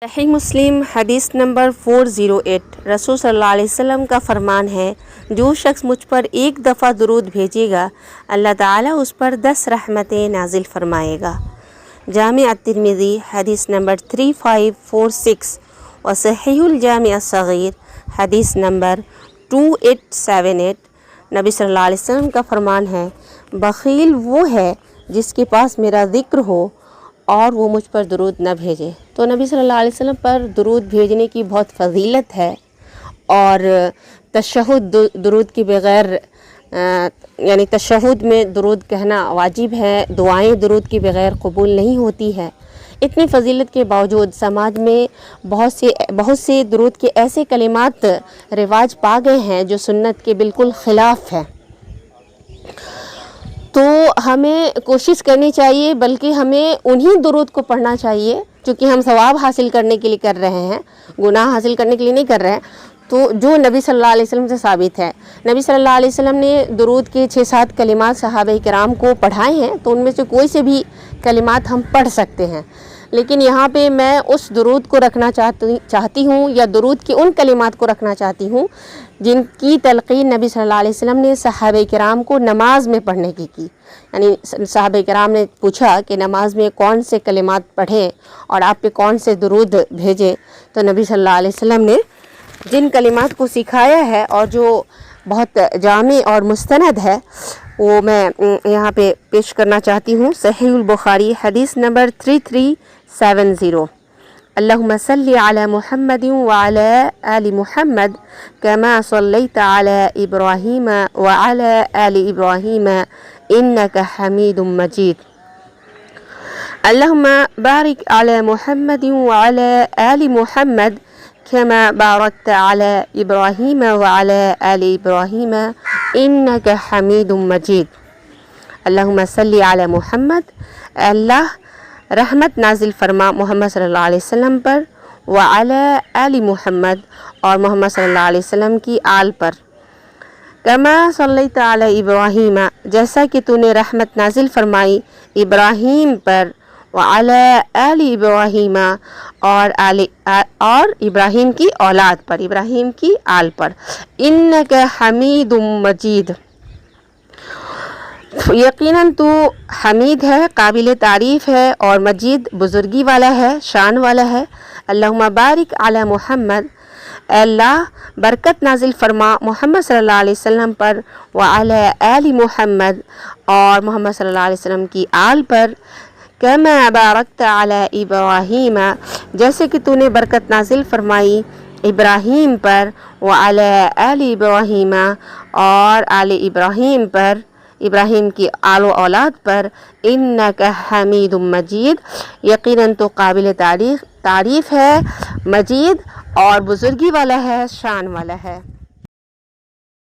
صحیح مسلم حدیث نمبر 408 رسول صلی اللہ علیہ وسلم کا فرمان ہے، جو شخص مجھ پر ایک دفعہ درود بھیجے گا اللہ تعالیٰ اس پر 10 رحمتیں نازل فرمائے گا۔ جامع الترمذی حدیث نمبر 3546 اور صحیح الجامع الصغیر حدیث نمبر 2878 نبی صلی اللہ علیہ وسلم کا فرمان ہے، بخیل وہ ہے جس کے پاس میرا ذکر ہو اور وہ مجھ پر درود نہ بھیجے۔ تو نبی صلی اللہ علیہ وسلم پر درود بھیجنے کی بہت فضیلت ہے، اور تشہد درود کے بغیر یعنی تشہد میں درود کہنا واجب ہے، دعائیں درود کے بغیر قبول نہیں ہوتی ہے۔ اتنی فضیلت کے باوجود سماج میں بہت سے درود کے ایسے کلمات رواج پا گئے ہیں جو سنت کے بالکل خلاف ہے۔ تو ہمیں کوشش کرنی چاہیے، بلکہ ہمیں انہی درود کو پڑھنا چاہیے چونکہ ہم ثواب حاصل کرنے کے لیے کر رہے ہیں، گناہ حاصل کرنے کے لیے نہیں کر رہے ہیں۔ تو جو نبی صلی اللہ علیہ وسلم سے ثابت ہے، نبی صلی اللہ علیہ وسلم نے درود کے 6-7 کلمات صحابہ کرام کو پڑھائے ہیں، تو ان میں سے کوئی سے بھی کلمات ہم پڑھ سکتے ہیں۔ لیکن یہاں پہ میں اس درود کو رکھنا چاہتی ہوں، یا درود کی ان کلمات کو رکھنا چاہتی ہوں جن کی تلقین نبی صلی اللہ علیہ وسلم نے صحابہ کرام کو نماز میں پڑھنے کی یعنی صحابہ کرام نے پوچھا کہ نماز میں کون سے کلمات پڑھیں اور آپ پہ کون سے درود بھیجیں، تو نبی صلی اللہ علیہ وسلم نے جن کلمات کو سکھایا ہے اور جو بہت جامع اور مستند ہے، وہ میں یہاں پہ پیش کرنا چاہتی ہوں۔ صحیح البخاری حدیث نمبر 3370 اللہم صلی علی محمد وعلی آل محمد کما صلیت علی ابراہیم وعلی آل ابراہیم انک حمید مجید۔ اللہم بارک علی محمد وعلی آل محمد کما بارکت علی ابراہیم وعلی آل ابراہیم انک حمید مجید۔ اللہم صلی علی محمد، اللہ رحمت نازل فرما محمد صلی اللہ علیہ وسلم پر، وعلی آل محمد اور محمد صلی اللہ علیہ وسلم کی آل پر، کما صلیت علی ابراہیم جیسا کہ تو نے رحمت نازل فرمائی ابراہیم پر، وعلی آل ابراہیم اور ابراہیم کی اولاد پر، ابراہیم کی آل پر، انک حمید مجید، یقیناً تو حمید ہے، قابل تعریف ہے، اور مجید بزرگی والا ہے، شان والا ہے۔ اللہم بارک علی محمد، اے اللہ برکت نازل فرما محمد صلی اللہ علیہ وسلم پر، وعلی آل محمد اور محمد صلی اللہ علیہ وسلم کی آل پر، کما بارکت علی ابراہیم جیسے کہ تو نے برکت نازل فرمائی ابراہیم پر، وعلی آل ابراہیم اور آل ابراہیم پر، ابراہیم کی آل و اولاد پر، انک حمید مجید، یقیناً تو قابل تعریف ہے، مجید اور بزرگی والا ہے، شان والا ہے۔